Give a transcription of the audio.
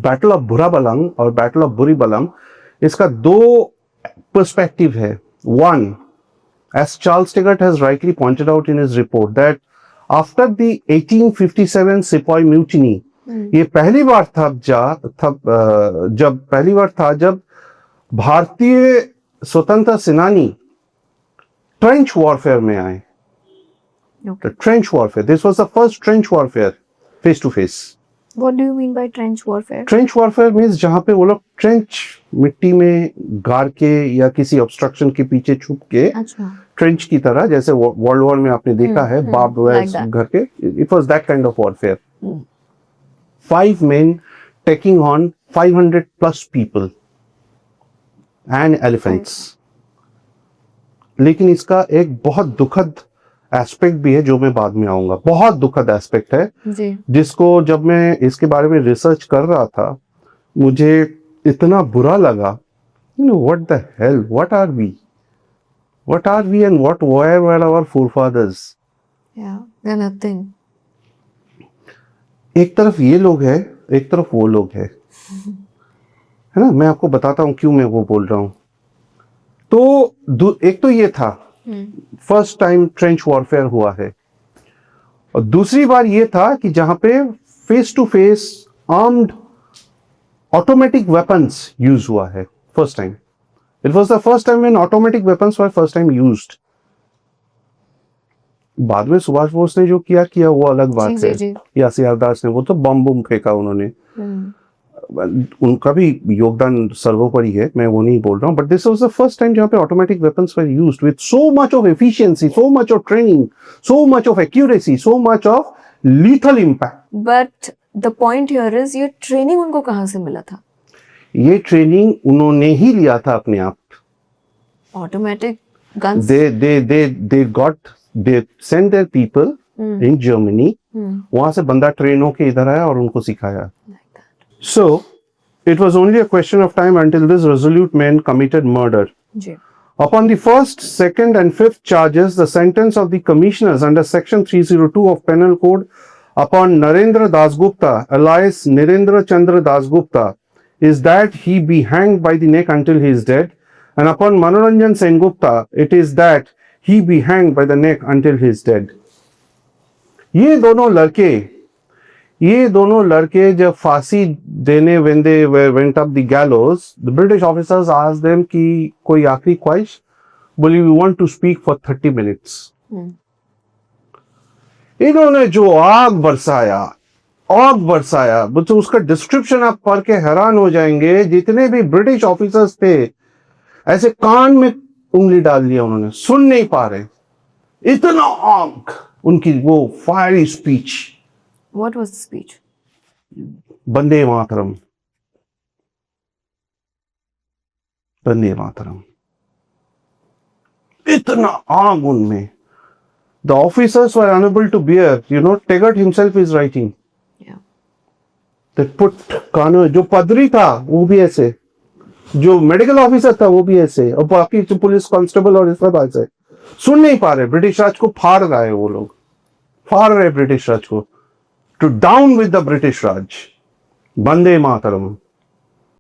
Battle of बुराबलम और battle of बुरीबलम, इसका दो पर्सपेक्टिव है. One, as Charles Taggart has rightly pointed out in his report, that after the 1857 Sepoy Mutiny, ये पहली बार था जब भारतीय स्वतंत्रता सेनानी ट्रेंच वॉरफेयर में आए. Trench warfare, this was the first trench warfare face to face. What do you mean by trench warfare? Trench warfare means जहां पे वो लोग ट्रेंच मिट्टी में गाड़ के या किसी ऑब्स्ट्रक्शन के पीछे छुप के, अच्छा, ट्रेंच की तरह, जैसे वर्ल्ड वॉर में आपने देखा है बार्ब्ड वायर्स घर के, it was that kind of warfare. 5 men taking on 500 plus people and elephants. लेकिन इसका एक बहुत दुखद एस्पेक्ट भी है जो मैं बाद में आऊंगा. बहुत दुखद एस्पेक्ट है जी. जिसको जब मैं इसके बारे में रिसर्च कर रहा था मुझे इतना बुरा लगा. What the hell, what are we and what were our forefathers. They're nothing. एक तरफ ये लोग है, एक तरफ वो लोग है ना. मैं आपको बताता हूं क्यों मैं वो बोल रहा हूं. तो एक तो ये था फर्स्ट टाइम ट्रेंच वॉरफेयर हुआ है, और दूसरी बार ये था कि जहां पे face to face armed automatic weapons use हुआ है. First time, it was the first time when automatic weapons were first time used. बाद में सुभाष बोस ने जो किया वो अलग बात है, या सी आर दास ने, वो तो बम फेंका उन्होंने. उनका भी योगदान सर्वोपरि है, मैं वो नहीं बोल रहा हूं. But this was the first time जहां पे automatic weapons were used with so much of efficiency, so much of training, so much of accuracy, so much of lethal impact. But the point here is, ये training उनको कहां से मिला था? ये training उन्होंने ही लिया था अपने आप. Automatic guns, they sent their people in Germany. वहां से बंदा ट्रेन होके इधर आया और उनको सिखाया. So it was only a question of time until these resolute men committed murder. Upon the first, second and fifth charges, the sentence of the commissioners under section 302 of Penal Code upon Narendra Dasgupta, alias Nirendra Chandra Dasgupta, is that he be hanged by the neck until he is dead, and upon Manoranjan Sengupta, it is that he be hanged by the neck until he is dead. ये दोनों लड़के जब फांसी देने when they went up the gallows, the British officers asked them कि कोई आखिरी ख्वाहिश, बोली we want to speak for 30 minutes. इन्होंने जो आग बरसाया, तो उसका डिस्क्रिप्शन आप पढ़ के हैरान हो जाएंगे. जितने भी ब्रिटिश ऑफिसर्स थे ऐसे कान में उंगली डाल लिया उन्होंने, सुन नहीं पा रहे, इतना आग उनकी वो fiery speech. What was the speech? Vande Mataram, Vande Mataram. इतना आग उनमें. The officers were unable to bear. Taggart himself is writing. Yeah. They put कानों, जो पदरी था वो भी ऐसे, जो मेडिकल ऑफिसर था वो भी ऐसे, और बाकी जो पुलिस कांस्टेबल और इस तरह ऐसे सुन नहीं पा रहे. ब्रिटिश राज को फाड़ रहा है, वो लोग फाड़ रहे ब्रिटिश राज को. To down with the British Raj. Bande Mataram.